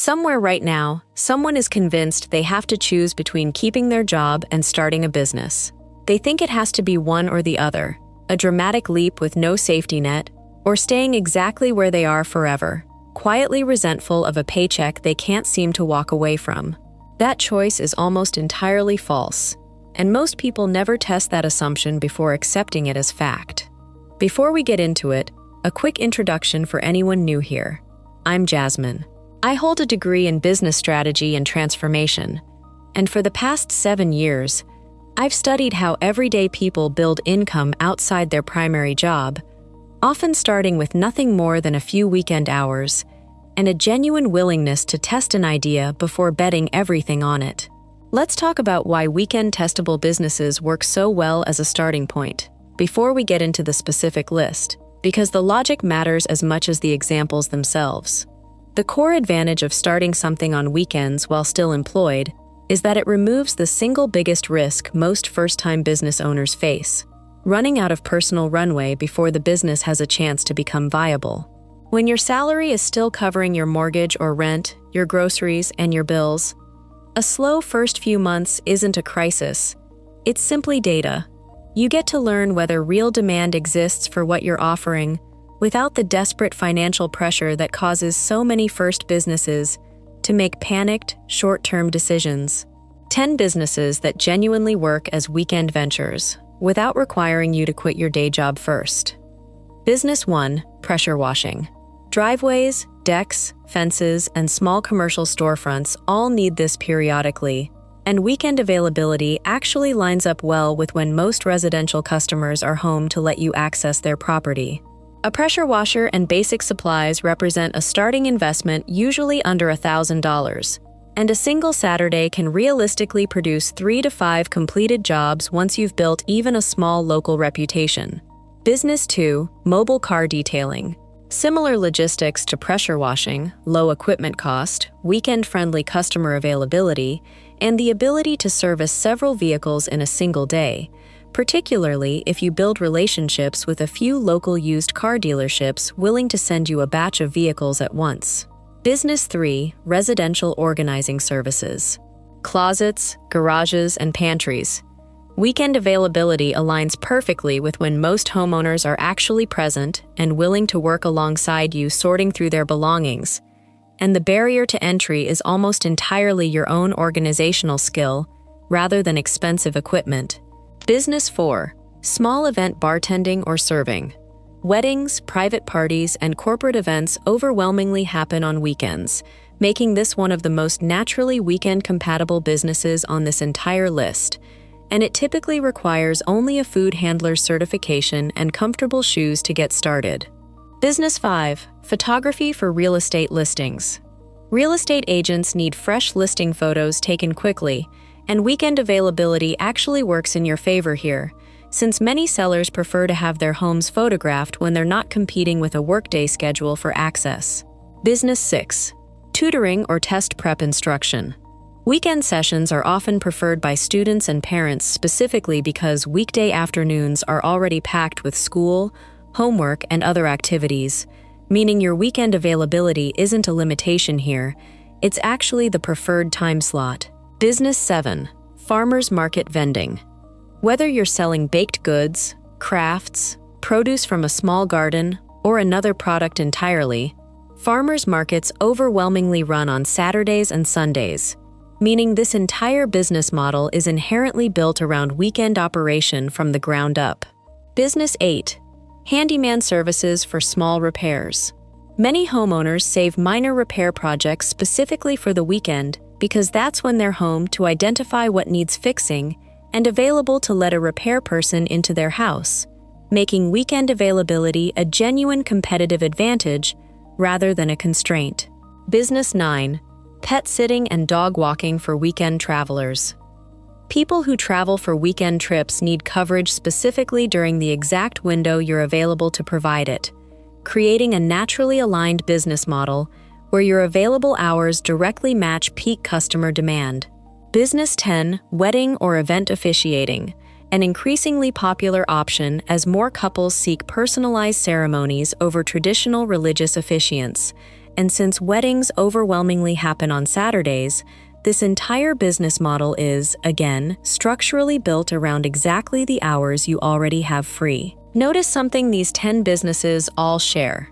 Somewhere right now, someone is convinced they have to choose between keeping their job and starting a business. They think it has to be one or the other, a dramatic leap with no safety net, or staying exactly where they are forever, quietly resentful of a paycheck they can't seem to walk away from. That choice is almost entirely false, and most people never test that assumption before accepting it as fact. Before we get into it, a quick introduction for anyone new here. I'm Jasmine. I hold a degree in business strategy and transformation, and for the past 7 years, I've studied how everyday people build income outside their primary job, often starting with nothing more than a few weekend hours and a genuine willingness to test an idea before betting everything on it. Let's talk about why weekend-testable businesses work so well as a starting point, before we get into the specific list, because the logic matters as much as the examples themselves. The core advantage of starting something on weekends while still employed is that it removes the single biggest risk most first-time business owners face: running out of personal runway before the business has a chance to become viable. When your salary is still covering your mortgage or rent, your groceries, and your bills, a slow first few months isn't a crisis. It's simply data. You get to learn whether real demand exists for what you're offering, without the desperate financial pressure that causes so many first businesses to make panicked, short-term decisions. 10 businesses that genuinely work as weekend ventures, without requiring you to quit your day job first. Business 1, pressure washing. Driveways, decks, fences, and small commercial storefronts all need this periodically, and weekend availability actually lines up well with when most residential customers are home to let you access their property. A pressure washer and basic supplies represent a starting investment usually under $1,000, and a single Saturday can realistically produce 3 to 5 completed jobs once you've built even a small local reputation. Business 2, mobile car detailing. Similar logistics to pressure washing, low equipment cost, weekend-friendly customer availability, and the ability to service several vehicles in a single day, particularly if you build relationships with a few local used car dealerships willing to send you a batch of vehicles at once. Business 3, residential organizing services. Closets, garages, and pantries. Weekend availability aligns perfectly with when most homeowners are actually present and willing to work alongside you sorting through their belongings, and the barrier to entry is almost entirely your own organizational skill rather than expensive equipment. Business 4, small event bartending or serving. Weddings, private parties, and corporate events overwhelmingly happen on weekends, making this one of the most naturally weekend-compatible businesses on this entire list, and it typically requires only a food handler's certification and comfortable shoes to get started. Business 5, photography for real estate listings. Real estate agents need fresh listing photos taken quickly, and weekend availability actually works in your favor here, since many sellers prefer to have their homes photographed when they're not competing with a workday schedule for access. Business 6, tutoring or test prep instruction. Weekend sessions are often preferred by students and parents specifically because weekday afternoons are already packed with school, homework, and other activities, meaning your weekend availability isn't a limitation here, it's actually the preferred time slot. Business 7, farmers market vending. Whether you're selling baked goods, crafts, produce from a small garden, or another product entirely, farmers markets overwhelmingly run on Saturdays and Sundays, meaning this entire business model is inherently built around weekend operation from the ground up. Business 8, handyman services for small repairs. Many homeowners save minor repair projects specifically for the weekend because that's when they're home to identify what needs fixing and available to let a repair person into their house, making weekend availability a genuine competitive advantage rather than a constraint. Business 9, pet sitting and dog walking for weekend travelers. People who travel for weekend trips need coverage specifically during the exact window you're available to provide it, creating a naturally aligned business model where your available hours directly match peak customer demand. Business 10, wedding or event officiating, an increasingly popular option as more couples seek personalized ceremonies over traditional religious officiants, And since weddings overwhelmingly happen on Saturdays, this entire business model is, again, structurally built around exactly the hours you already have free. Notice something these 10 businesses all share.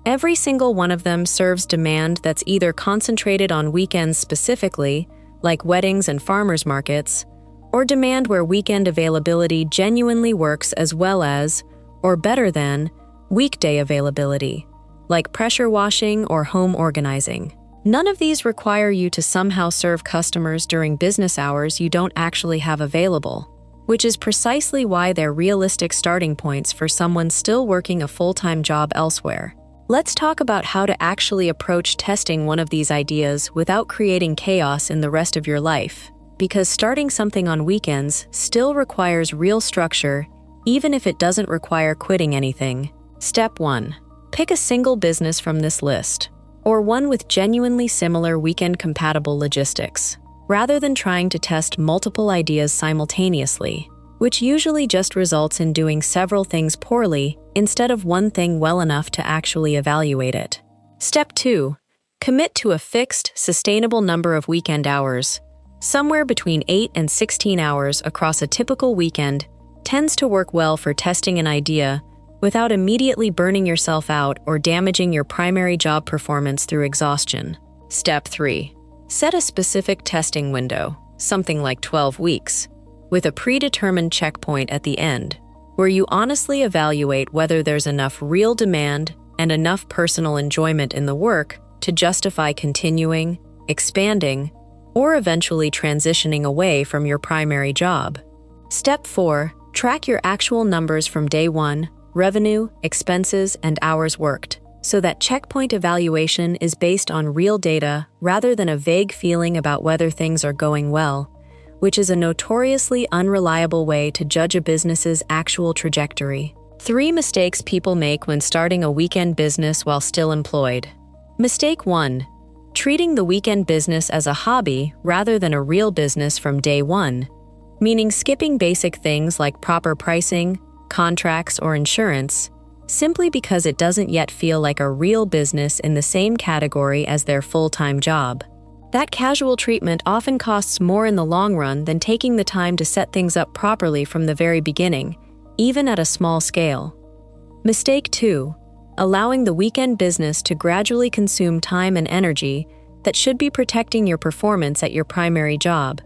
Every single one of them serves demand that's either concentrated on weekends specifically, like weddings and farmers markets, or demand where weekend availability genuinely works as well as, or better than, weekday availability, like pressure washing or home organizing. None of these require you to somehow serve customers during business hours you don't actually have available, which is precisely why they're realistic starting points for someone still working a full-time job elsewhere. Let's talk about how to actually approach testing one of these ideas without creating chaos in the rest of your life, because starting something on weekends still requires real structure, even if it doesn't require quitting anything. Step 1. Pick a single business from this list, or one with genuinely similar weekend-compatible logistics, rather than trying to test multiple ideas simultaneously, which usually just results in doing several things poorly instead of one thing well enough to actually evaluate it. Step 2. Commit to a fixed, sustainable number of weekend hours. Somewhere between 8 and 16 hours across a typical weekend tends to work well for testing an idea without immediately burning yourself out or damaging your primary job performance through exhaustion. Step 3. Set a specific testing window, something like 12 weeks, with a predetermined checkpoint at the end, where you honestly evaluate whether there's enough real demand and enough personal enjoyment in the work to justify continuing, expanding, or eventually transitioning away from your primary job. Step 4. Track your actual numbers from day 1, revenue, expenses, and hours worked, so that checkpoint evaluation is based on real data rather than a vague feeling about whether things are going well, which is a notoriously unreliable way to judge a business's actual trajectory. 3 mistakes people make when starting a weekend business while still employed. Mistake 1. Treating the weekend business as a hobby rather than a real business from day 1, meaning skipping basic things like proper pricing, contracts, or insurance, simply because it doesn't yet feel like a real business in the same category as their full-time job. That casual treatment often costs more in the long run than taking the time to set things up properly from the very beginning, even at a small scale. Mistake 2. Allowing the weekend business to gradually consume time and energy that should be protecting your performance at your primary job,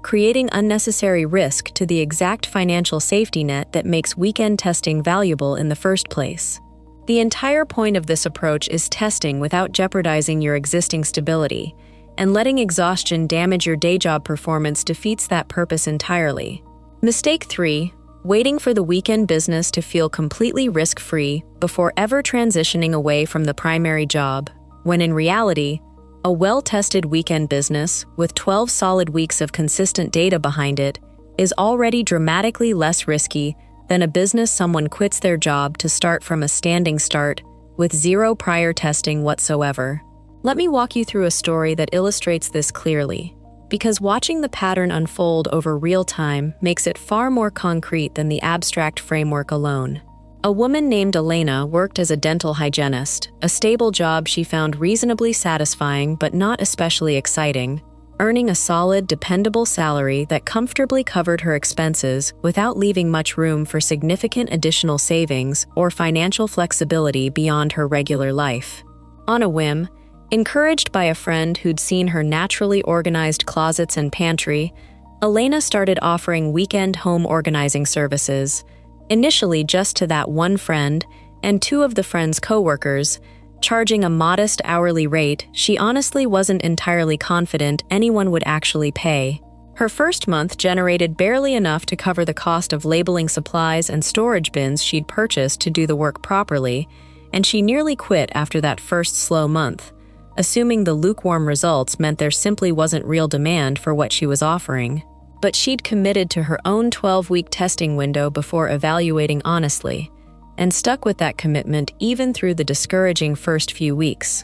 creating unnecessary risk to the exact financial safety net that makes weekend testing valuable in the first place. The entire point of this approach is testing without jeopardizing your existing stability, and letting exhaustion damage your day job performance defeats that purpose entirely. Mistake 3. Waiting for the weekend business to feel completely risk-free before ever transitioning away from the primary job, when in reality, a well-tested weekend business with 12 solid weeks of consistent data behind it is already dramatically less risky than a business someone quits their job to start from a standing start with 0 prior testing whatsoever. Let me walk you through a story that illustrates this clearly, because watching the pattern unfold over real time makes it far more concrete than the abstract framework alone. A woman named Elena worked as a dental hygienist, a stable job she found reasonably satisfying but not especially exciting, earning a solid, dependable salary that comfortably covered her expenses without leaving much room for significant additional savings or financial flexibility beyond her regular life. On a whim, encouraged by a friend who'd seen her naturally organized closets and pantry, Elena started offering weekend home organizing services, initially just to that one friend and 2 of the friend's coworkers, charging a modest hourly rate she honestly wasn't entirely confident anyone would actually pay. Her first month generated barely enough to cover the cost of labeling supplies and storage bins she'd purchased to do the work properly, and she nearly quit after that first slow month, assuming the lukewarm results meant there simply wasn't real demand for what she was offering. But she'd committed to her own 12-week testing window before evaluating honestly, and stuck with that commitment even through the discouraging first few weeks.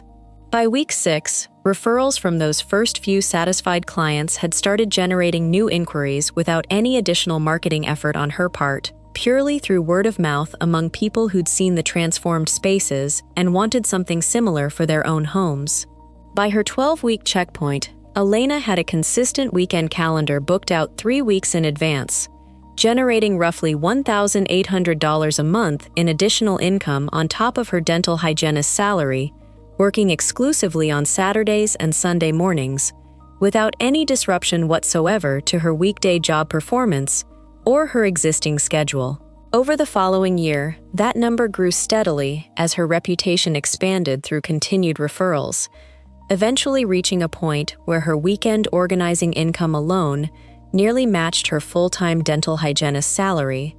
By week 6, referrals from those first few satisfied clients had started generating new inquiries without any additional marketing effort on her part, purely through word of mouth among people who'd seen the transformed spaces and wanted something similar for their own homes. By her 12-week checkpoint, Elena had a consistent weekend calendar booked out 3 weeks in advance, generating roughly $1,800 a month in additional income on top of her dental hygienist salary, working exclusively on Saturdays and Sunday mornings, without any disruption whatsoever to her weekday job performance or her existing schedule. Over the following year, that number grew steadily as her reputation expanded through continued referrals, eventually reaching a point where her weekend organizing income alone nearly matched her full-time dental hygienist salary,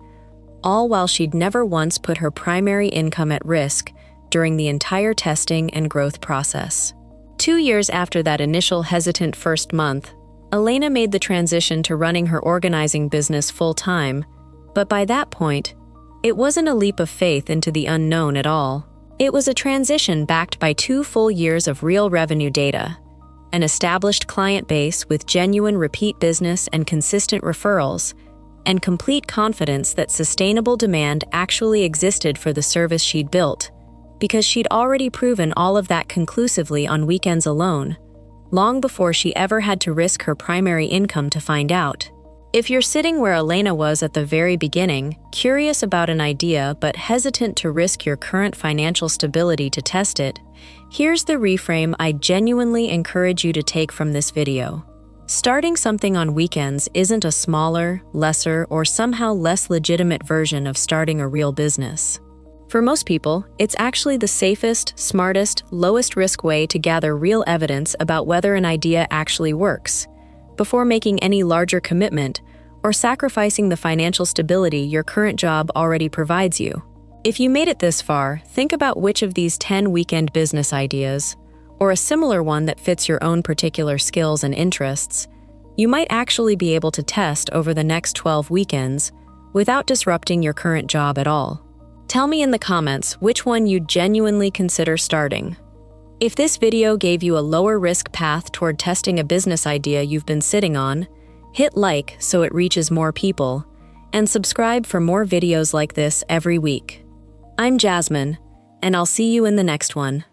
all while she'd never once put her primary income at risk during the entire testing and growth process. 2 years after that initial hesitant first month, Elena made the transition to running her organizing business full-time, but by that point, it wasn't a leap of faith into the unknown at all. It was a transition backed by 2 full years of real revenue data, an established client base with genuine repeat business and consistent referrals, and complete confidence that sustainable demand actually existed for the service she'd built, because she'd already proven all of that conclusively on weekends alone, long before she ever had to risk her primary income to find out. If you're sitting where Elena was at the very beginning, curious about an idea but hesitant to risk your current financial stability to test it, here's the reframe I genuinely encourage you to take from this video. Starting something on weekends isn't a smaller, lesser, or somehow less legitimate version of starting a real business. For most people, it's actually the safest, smartest, lowest risk way to gather real evidence about whether an idea actually works, before making any larger commitment or sacrificing the financial stability your current job already provides you. If you made it this far, think about which of these 10 weekend business ideas, or a similar one that fits your own particular skills and interests, you might actually be able to test over the next 12 weekends without disrupting your current job at all. Tell me in the comments which one you'd genuinely consider starting. If this video gave you a lower risk path toward testing a business idea you've been sitting on, hit like so it reaches more people, and subscribe for more videos like this every week. I'm Jasmine, and I'll see you in the next one.